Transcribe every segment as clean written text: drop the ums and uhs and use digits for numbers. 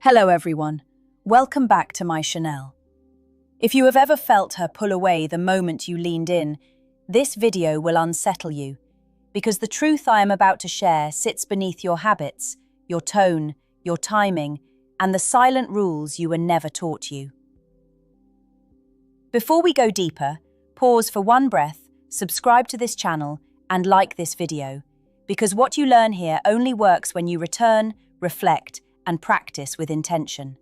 Hello everyone, welcome back to my Chanel. If you have ever felt her pull away the moment you leaned in, this video will unsettle you, because the truth I am about to share sits beneath your habits, your tone, your timing, and the silent rules you were never taught you. Before we go deeper, pause for one breath, subscribe to this channel, and like this video, because what you learn here only works when you return, reflect, and practice with intention.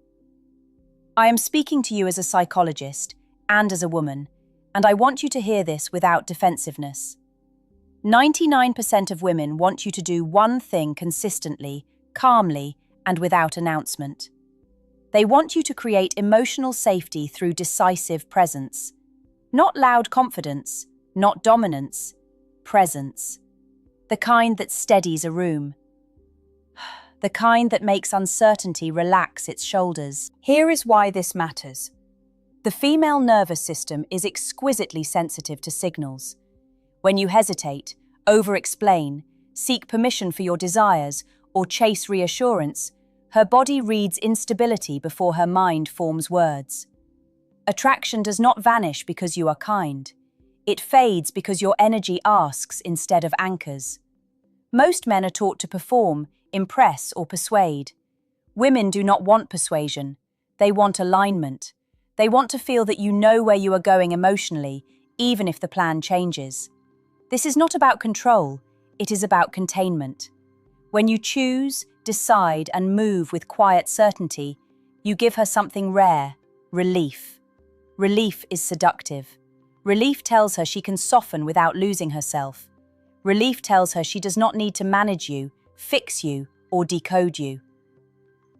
I am speaking to you as a psychologist and as a woman, and I want you to hear this without defensiveness. 99% of women want you to do one thing consistently, calmly, and without announcement. They want you to create emotional safety through decisive presence. Not loud confidence, not dominance, presence. The kind that steadies a room. The kind that makes uncertainty relax its shoulders. Here is why this matters. The female nervous system is exquisitely sensitive to signals. When you hesitate, over-explain, seek permission for your desires, or chase reassurance, her body reads instability before her mind forms words. Attraction does not vanish because you are kind. It fades because your energy asks instead of anchors. Most men are taught to perform, impress, or persuade. Women do not want persuasion. They want alignment. They want to feel that you know where you are going emotionally, even if the plan changes. This is not about control, it is about containment. When you choose, decide, and move with quiet certainty, you give her something rare: relief. Relief is seductive. Relief tells her she can soften without losing herself. Relief tells her she does not need to manage you, fix you, or decode you.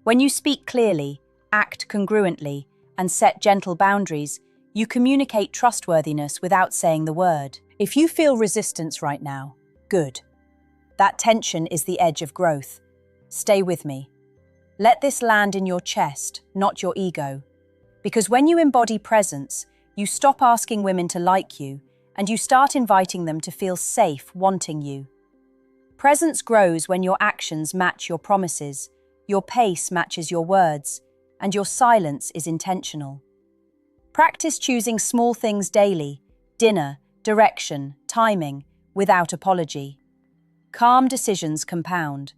When you speak clearly, act congruently, and set gentle boundaries, you communicate trustworthiness without saying the word. If you feel resistance right now, good. That tension is the edge of growth. Stay with me. Let this land in your chest, not your ego. Because when you embody presence, you stop asking women to like you, and you start inviting them to feel safe wanting you. Presence grows when your actions match your promises, your pace matches your words, and your silence is intentional. Practice choosing small things daily: dinner, direction, timing, without apology. Calm decisions compound.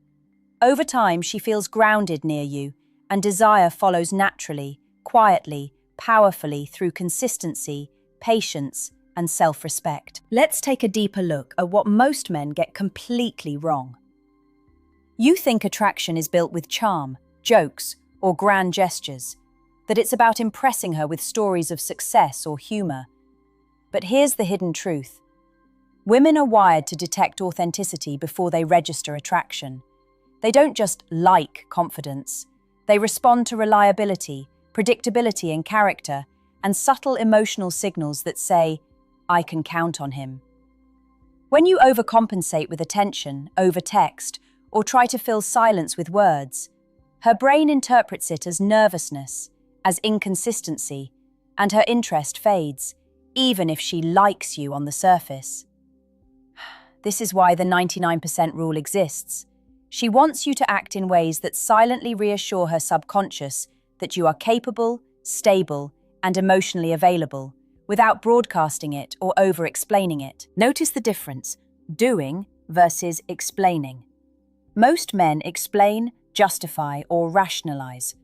Over time, she feels grounded near you, and desire follows naturally, quietly, powerfully through consistency, patience, and self-respect. Let's take a deeper look at what most men get completely wrong. You think attraction is built with charm, jokes, or grand gestures, that it's about impressing her with stories of success or humor. But here's the hidden truth. Women are wired to detect authenticity before they register attraction. They don't just like confidence. They respond to reliability, predictability, and character, and subtle emotional signals that say, "I can count on him." When you overcompensate with attention, over-text, or try to fill silence with words, her brain interprets it as nervousness, as inconsistency, and her interest fades, even if she likes you on the surface. This is why the 99% rule exists. She wants you to act in ways that silently reassure her subconscious that you are capable, stable, and emotionally available, without broadcasting it or over-explaining it. Notice the difference: doing versus explaining. Most men explain, justify, or rationalize.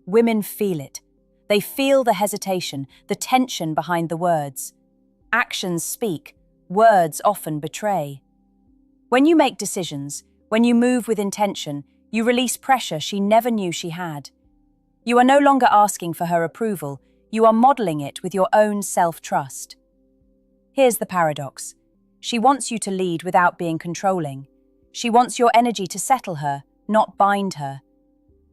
Women feel it. They feel the hesitation, the tension behind the words. Actions speak, words often betray. When you make decisions, when you move with intention, you release pressure she never knew she had. You are no longer asking for her approval. You are modeling it with your own self-trust. Here's the paradox. She wants you to lead without being controlling. She wants your energy to settle her, not bind her.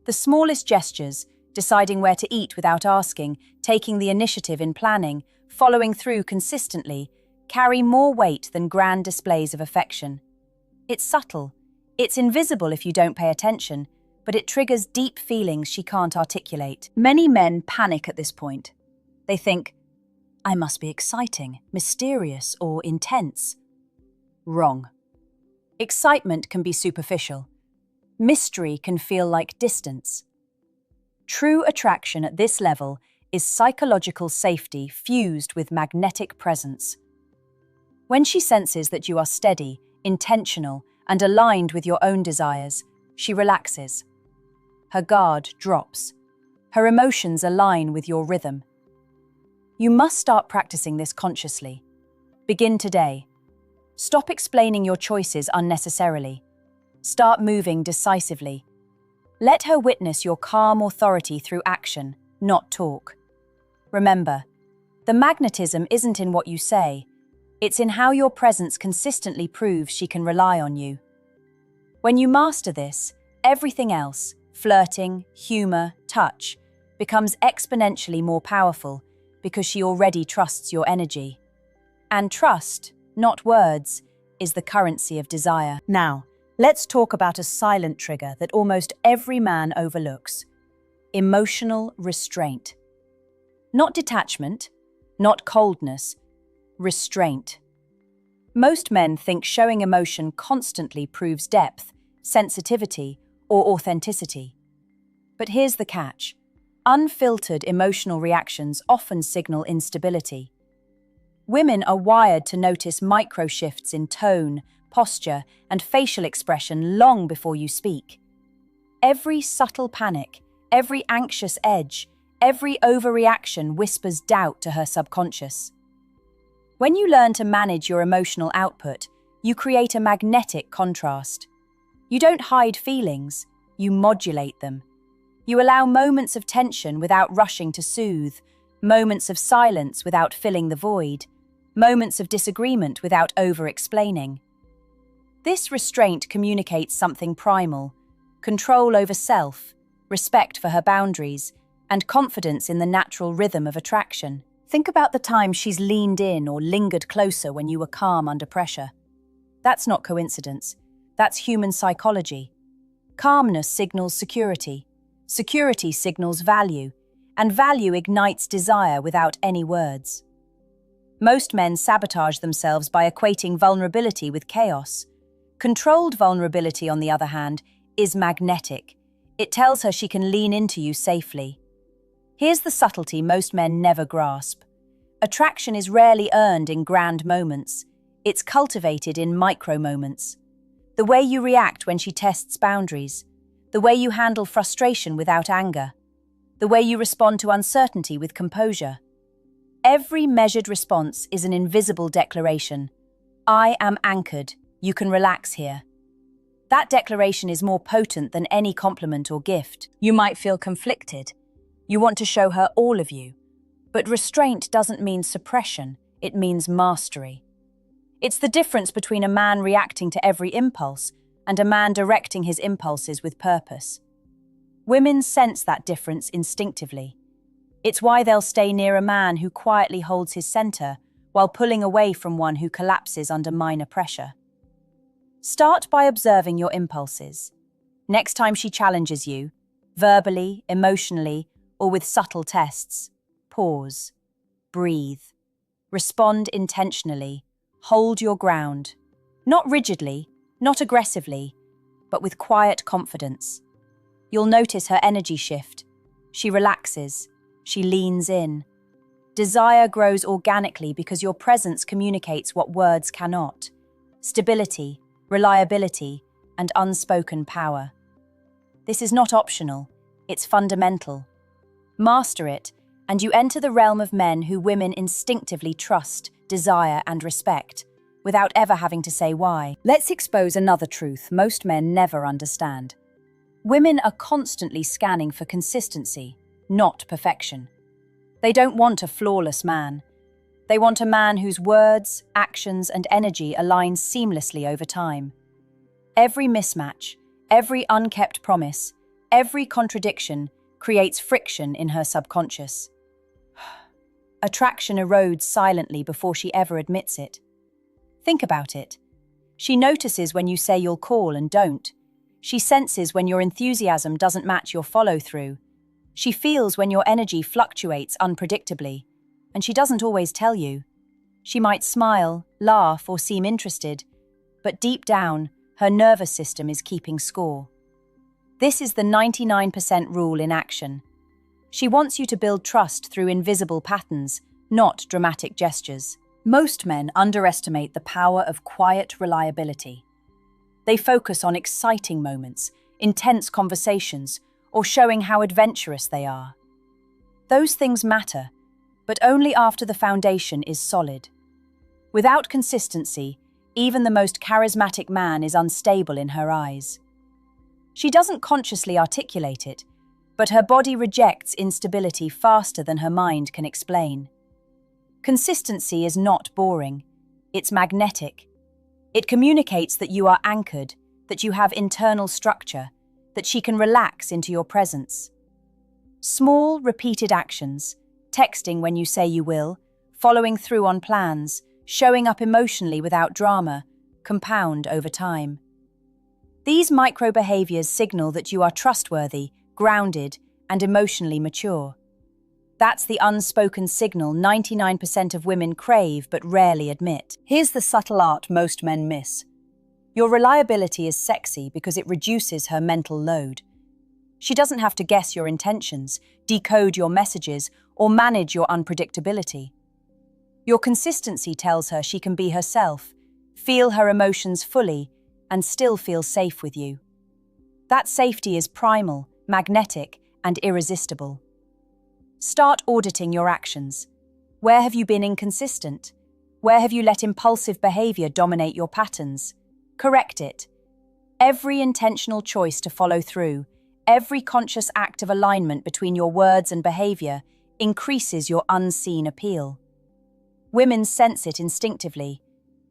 The smallest gestures, deciding where to eat without asking, taking the initiative in planning, following through consistently, carry more weight than grand displays of affection. It's subtle. It's invisible if you don't pay attention, but it triggers deep feelings she can't articulate. Many men panic at this point. They think, "I must be exciting, mysterious, or intense." Wrong. Excitement can be superficial. Mystery can feel like distance. True attraction at this level is psychological safety fused with magnetic presence. When she senses that you are steady, intentional, and aligned with your own desires, she relaxes. Her guard drops. Her emotions align with your rhythm. You must start practicing this consciously. Begin today. Stop explaining your choices unnecessarily. Start moving decisively. Let her witness your calm authority through action, not talk. Remember, the magnetism isn't in what you say. It's in how your presence consistently proves she can rely on you. When you master this, everything else, flirting, humor, touch, becomes exponentially more powerful because she already trusts your energy. And trust, not words, is the currency of desire. Now, let's talk about a silent trigger that almost every man overlooks: emotional restraint. Not detachment, not coldness, restraint. Most men think showing emotion constantly proves depth, sensitivity, or authenticity. But here's the catch. Unfiltered emotional reactions often signal instability. Women are wired to notice micro shifts in tone, posture, and facial expression long before you speak. Every subtle panic, every anxious edge, every overreaction whispers doubt to her subconscious. When you learn to manage your emotional output, you create a magnetic contrast. You don't hide feelings, you modulate them. You allow moments of tension without rushing to soothe, moments of silence without filling the void, moments of disagreement without over-explaining. This restraint communicates something primal: control over self, respect for her boundaries, and confidence in the natural rhythm of attraction. Think about the time she's leaned in or lingered closer when you were calm under pressure. That's not coincidence. That's human psychology. Calmness signals security. Security signals value, and value ignites desire without any words. Most men sabotage themselves by equating vulnerability with chaos. Controlled vulnerability, on the other hand, is magnetic. It tells her she can lean into you safely. Here's the subtlety most men never grasp. Attraction is rarely earned in grand moments. It's cultivated in micro moments. The way you react when she tests boundaries, the way you handle frustration without anger, the way you respond to uncertainty with composure. Every measured response is an invisible declaration. I am anchored. You can relax here. That declaration is more potent than any compliment or gift. You might feel conflicted. You want to show her all of you. But restraint doesn't mean suppression, it means mastery. It's the difference between a man reacting to every impulse and a man directing his impulses with purpose. Women sense that difference instinctively. It's why they'll stay near a man who quietly holds his center while pulling away from one who collapses under minor pressure. Start by observing your impulses. Next time she challenges you, verbally, emotionally, or with subtle tests, pause, breathe, respond intentionally, hold your ground. Not rigidly, not aggressively, but with quiet confidence. You'll notice her energy shift. She relaxes, she leans in. Desire grows organically because your presence communicates what words cannot: stability, reliability, and unspoken power. This is not optional, it's fundamental. Master it, and you enter the realm of men who women instinctively trust, desire, and respect, without ever having to say why. Let's expose another truth most men never understand. Women are constantly scanning for consistency, not perfection. They don't want a flawless man. They want a man whose words, actions, and energy align seamlessly over time. Every mismatch, every unkept promise, every contradiction creates friction in her subconscious. Attraction erodes silently before she ever admits it. Think about it. She notices when you say you'll call and don't. She senses when your enthusiasm doesn't match your follow-through. She feels when your energy fluctuates unpredictably, and she doesn't always tell you. She might smile, laugh, or seem interested, but deep down, her nervous system is keeping score. This is the 99% rule in action. She wants you to build trust through invisible patterns, not dramatic gestures. Most men underestimate the power of quiet reliability. They focus on exciting moments, intense conversations, or showing how adventurous they are. Those things matter, but only after the foundation is solid. Without consistency, even the most charismatic man is unstable in her eyes. She doesn't consciously articulate it, but her body rejects instability faster than her mind can explain. Consistency is not boring. It's magnetic. It communicates that you are anchored, that you have internal structure, that she can relax into your presence. Small, repeated actions, texting when you say you will, following through on plans, showing up emotionally without drama, compound over time. These micro-behaviors signal that you are trustworthy, grounded, and emotionally mature. That's the unspoken signal 99% of women crave but rarely admit. Here's the subtle art most men miss. Your reliability is sexy because it reduces her mental load. She doesn't have to guess your intentions, decode your messages, or manage your unpredictability. Your consistency tells her she can be herself, feel her emotions fully, and still feel safe with you. That safety is primal, magnetic, and irresistible. Start auditing your actions. Where have you been inconsistent? Where have you let impulsive behavior dominate your patterns? Correct it. Every intentional choice to follow through, every conscious act of alignment between your words and behavior increases your unseen appeal. Women sense it instinctively.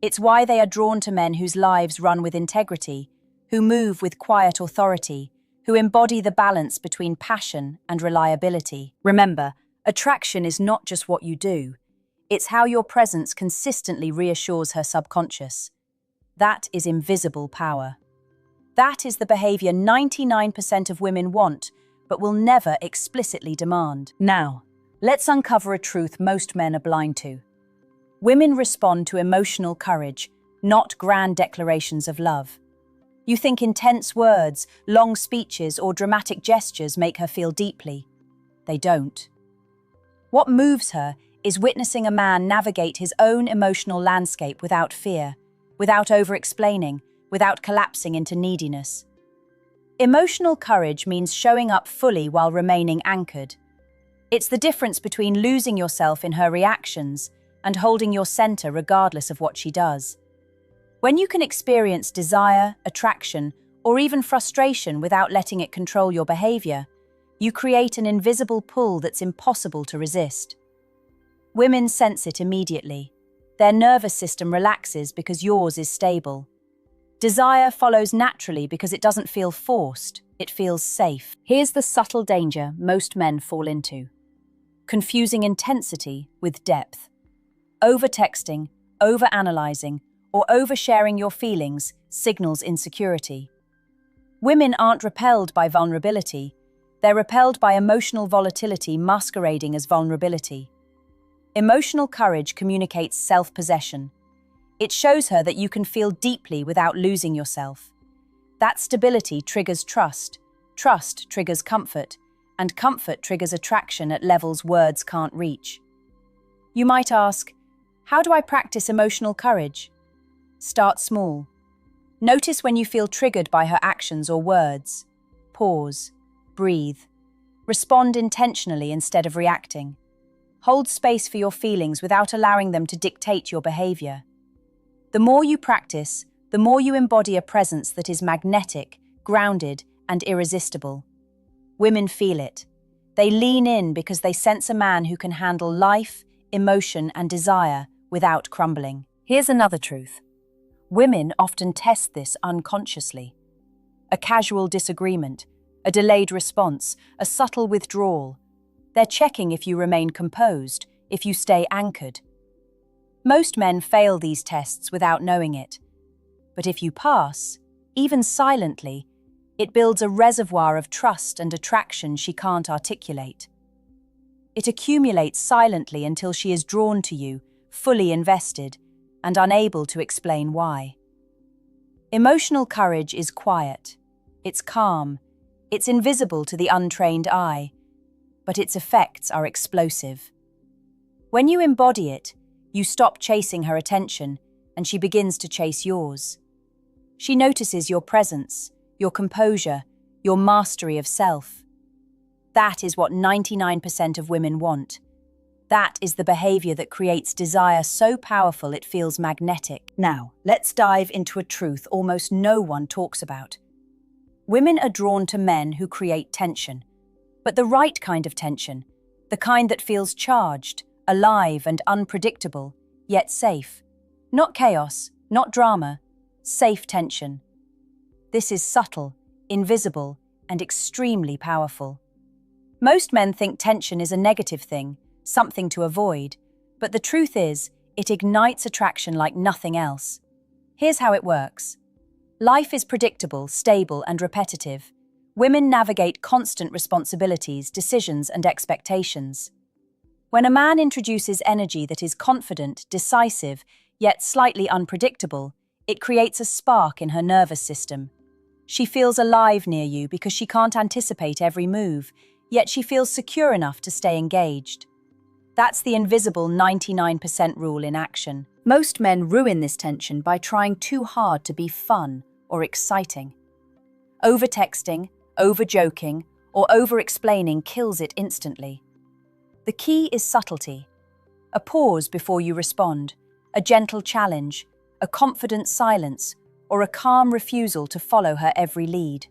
It's why they are drawn to men whose lives run with integrity, who move with quiet authority, who embody the balance between passion and reliability. Remember, attraction is not just what you do. It's how your presence consistently reassures her subconscious. That is invisible power. That is the behavior 99% of women want, but will never explicitly demand. Now, let's uncover a truth most men are blind to. Women respond to emotional courage, not grand declarations of love. You think intense words, long speeches, or dramatic gestures make her feel deeply. They don't. What moves her is witnessing a man navigate his own emotional landscape without fear, without over-explaining, without collapsing into neediness. Emotional courage means showing up fully while remaining anchored. It's the difference between losing yourself in her reactions and holding your center regardless of what she does. When you can experience desire, attraction, or even frustration without letting it control your behavior, you create an invisible pull that's impossible to resist. Women sense it immediately. Their nervous system relaxes because yours is stable. Desire follows naturally because it doesn't feel forced, it feels safe. Here's the subtle danger most men fall into. Confusing intensity with depth. Over-texting, over-analyzing, or oversharing your feelings signals insecurity. Women aren't repelled by vulnerability. They're repelled by emotional volatility masquerading as vulnerability. Emotional courage communicates self-possession. It shows her that you can feel deeply without losing yourself. That stability triggers trust triggers comfort, and comfort triggers attraction at levels words can't reach. You might ask, how do I practice emotional courage? Start small. Notice when you feel triggered by her actions or words. Pause. Breathe. Respond intentionally instead of reacting. Hold space for your feelings without allowing them to dictate your behavior. The more you practice, the more you embody a presence that is magnetic, grounded, and irresistible. Women feel it. They lean in because they sense a man who can handle life, emotion, and desire without crumbling. Here's another truth. Women often test this unconsciously. A casual disagreement, a delayed response, a subtle withdrawal. They're checking if you remain composed, if you stay anchored. Most men fail these tests without knowing it. But if you pass, even silently, it builds a reservoir of trust and attraction she can't articulate. It accumulates silently until she is drawn to you, fully invested, and unable to explain why. Emotional courage is quiet. It's calm. It's invisible to the untrained eye. but its effects are explosive. When you embody it, you stop chasing her attention, and she begins to chase yours. She notices your presence, your composure, your mastery of self. That is what 99% of women want. That is the behavior that creates desire so powerful it feels magnetic. Now, let's dive into a truth almost no one talks about. Women are drawn to men who create tension, but the right kind of tension, the kind that feels charged, alive and unpredictable, yet safe. Not chaos, not drama, safe tension. This is subtle, invisible, and extremely powerful. Most men think tension is a negative thing, something to avoid, but the truth is, it ignites attraction like nothing else. Here's how it works. Life is predictable, stable, and repetitive. Women navigate constant responsibilities, decisions, and expectations. When a man introduces energy that is confident, decisive, yet slightly unpredictable, it creates a spark in her nervous system. She feels alive near you because she can't anticipate every move, yet she feels secure enough to stay engaged. That's the invisible 99% rule in action. Most men ruin this tension by trying too hard to be fun or exciting. Over-texting, over-joking, or over-explaining kills it instantly. The key is subtlety. A pause before you respond, a gentle challenge, a confident silence, or a calm refusal to follow her every lead.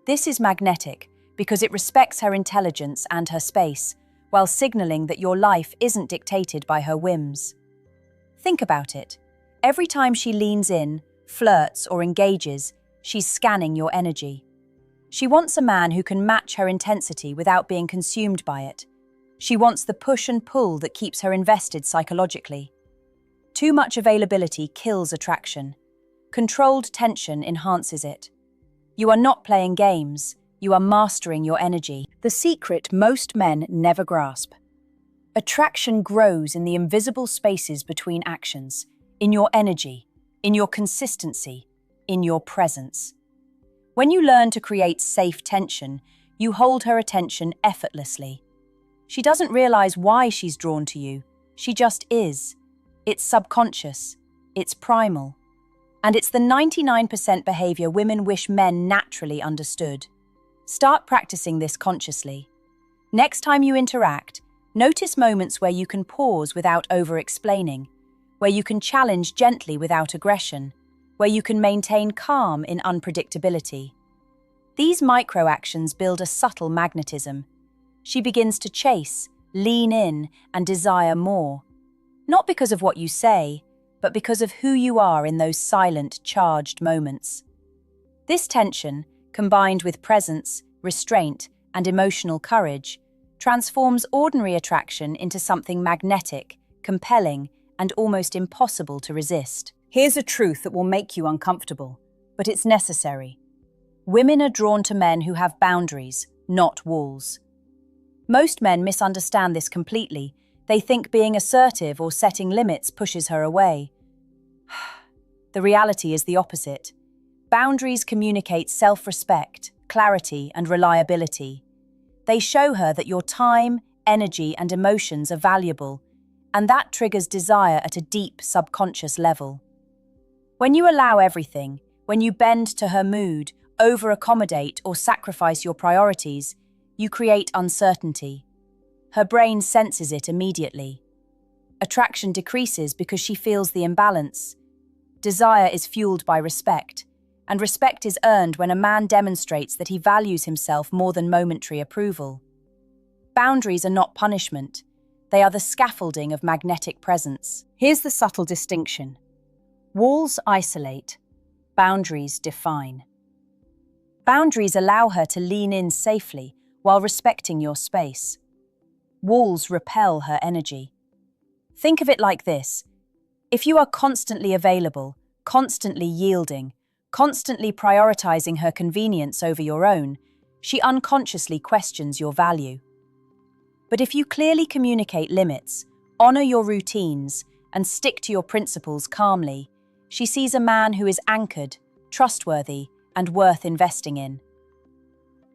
This is magnetic because it respects her intelligence and her space, while signaling that your life isn't dictated by her whims. Think about it. Every time she leans in, flirts, or engages, she's scanning your energy. She wants a man who can match her intensity without being consumed by it. She wants the push and pull that keeps her invested psychologically. Too much availability kills attraction. Controlled tension enhances it. You are not playing games. You are mastering your energy. The secret most men never grasp. Attraction grows in the invisible spaces between actions, in your energy, in your consistency, in your presence. When you learn to create safe tension, you hold her attention effortlessly. She doesn't realize why she's drawn to you. She just is. It's subconscious. It's primal. And it's the 99% behavior women wish men naturally understood. Start practicing this consciously. Next time you interact, notice moments where you can pause without over-explaining, where you can challenge gently without aggression, where you can maintain calm in unpredictability. These micro-actions build a subtle magnetism. She begins to chase, lean in, and desire more. Not because of what you say, but because of who you are in those silent, charged moments. This tension, combined with presence, restraint, and emotional courage, transforms ordinary attraction into something magnetic, compelling, and almost impossible to resist. Here's a truth that will make you uncomfortable, but it's necessary. Women are drawn to men who have boundaries, not walls. Most men misunderstand this completely. They think being assertive or setting limits pushes her away. The reality is the opposite. Boundaries communicate self-respect, clarity, and reliability. They show her that your time, energy, and emotions are valuable, and that triggers desire at a deep subconscious level. When you allow everything, when you bend to her mood, over-accommodate, or sacrifice your priorities, you create uncertainty. Her brain senses it immediately. Attraction decreases because she feels the imbalance. Desire is fueled by respect, and respect is earned when a man demonstrates that he values himself more than momentary approval. Boundaries are not punishment. They are the scaffolding of magnetic presence. Here's the subtle distinction. Walls isolate. Boundaries define. Boundaries allow her to lean in safely while respecting your space. Walls repel her energy. Think of it like this. If you are constantly available, constantly yielding, constantly prioritizing her convenience over your own, she unconsciously questions your value. But if you clearly communicate limits, honor your routines, and stick to your principles calmly, she sees a man who is anchored, trustworthy, and worth investing in.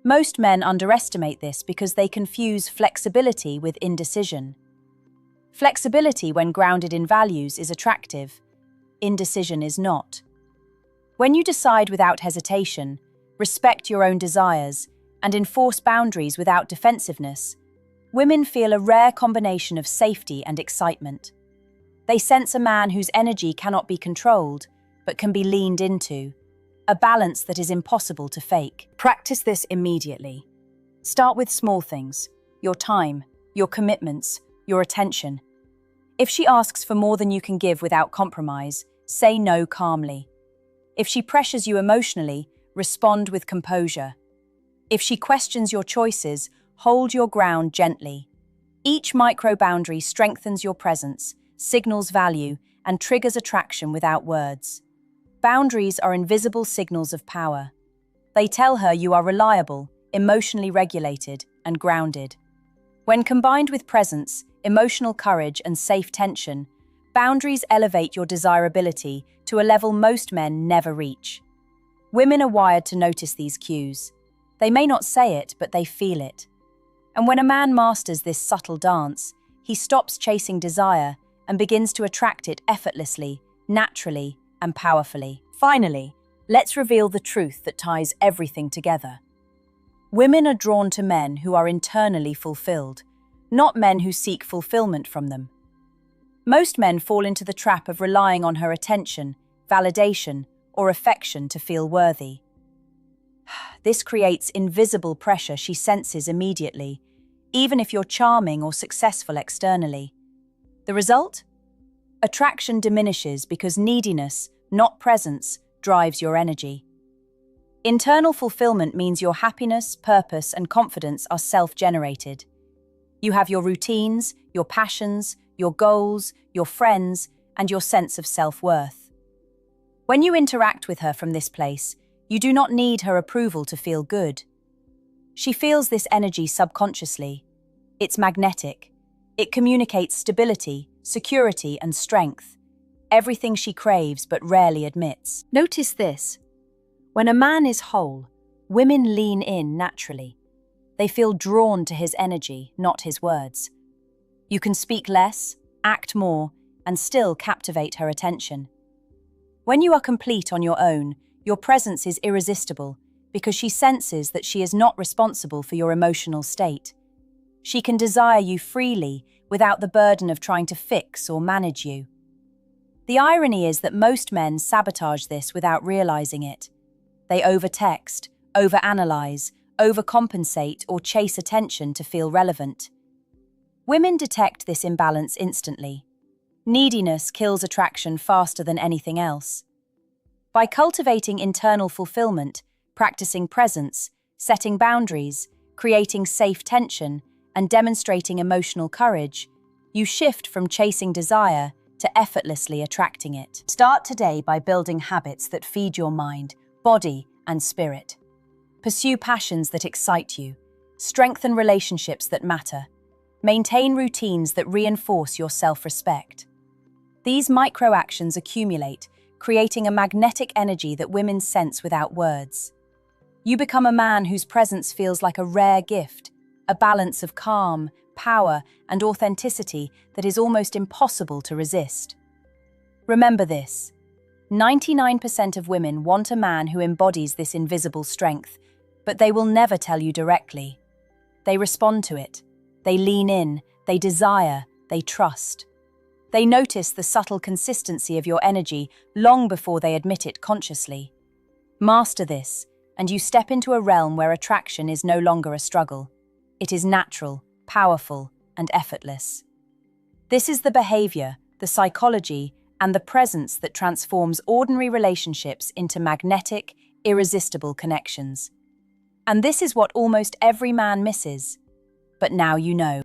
Most men underestimate this because they confuse flexibility with indecision. Flexibility, when grounded in values, is attractive. Indecision is not. When you decide without hesitation, respect your own desires, and enforce boundaries without defensiveness, women feel a rare combination of safety and excitement. They sense a man whose energy cannot be controlled, but can be leaned into, a balance that is impossible to fake. Practice this immediately. Start with small things: your time, your commitments, your attention. If she asks for more than you can give without compromise, say no calmly. If she pressures you emotionally, respond with composure. If she questions your choices, hold your ground gently. Each micro-boundary strengthens your presence, signals value, and triggers attraction without words. Boundaries are invisible signals of power. They tell her you are reliable, emotionally regulated, and grounded. When combined with presence, emotional courage, and safe tension, boundaries elevate your desirability to a level most men never reach. Women are wired to notice these cues. They may not say it, but they feel it. And when a man masters this subtle dance, he stops chasing desire and begins to attract it effortlessly, naturally, and powerfully. Finally, let's reveal the truth that ties everything together. Women are drawn to men who are internally fulfilled, not men who seek fulfillment from them. Most men fall into the trap of relying on her attention, validation, or affection to feel worthy. This creates invisible pressure she senses immediately, even if you're charming or successful externally. The result? Attraction diminishes because neediness, not presence, drives your energy. Internal fulfillment means your happiness, purpose, and confidence are self-generated. You have your routines, your passions, your goals, your friends, and your sense of self-worth. When you interact with her from this place, you do not need her approval to feel good. She feels this energy subconsciously. It's magnetic. It communicates stability, security, and strength. Everything she craves but rarely admits. Notice this. When a man is whole, women lean in naturally. They feel drawn to his energy, not his words. You can speak less, act more, and still captivate her attention. When you are complete on your own, your presence is irresistible because she senses that she is not responsible for your emotional state. She can desire you freely without the burden of trying to fix or manage you. The irony is that most men sabotage this without realizing it. They overtext, overanalyze, overcompensate, or chase attention to feel relevant. Women detect this imbalance instantly. Neediness kills attraction faster than anything else. By cultivating internal fulfillment, practicing presence, setting boundaries, creating safe tension, and demonstrating emotional courage, you shift from chasing desire to effortlessly attracting it. Start today by building habits that feed your mind, body, and spirit. Pursue passions that excite you. Strengthen relationships that matter. Maintain routines that reinforce your self-respect. These micro-actions accumulate, creating a magnetic energy that women sense without words. You become a man whose presence feels like a rare gift, a balance of calm, power, and authenticity that is almost impossible to resist. Remember this: 99% of women want a man who embodies this invisible strength, but they will never tell you directly. They respond to it. They lean in, they desire, they trust. They notice the subtle consistency of your energy long before they admit it consciously. Master this, and you step into a realm where attraction is no longer a struggle. It is natural, powerful, and effortless. This is the behavior, the psychology, and the presence that transforms ordinary relationships into magnetic, irresistible connections. And this is what almost every man misses. But now you know.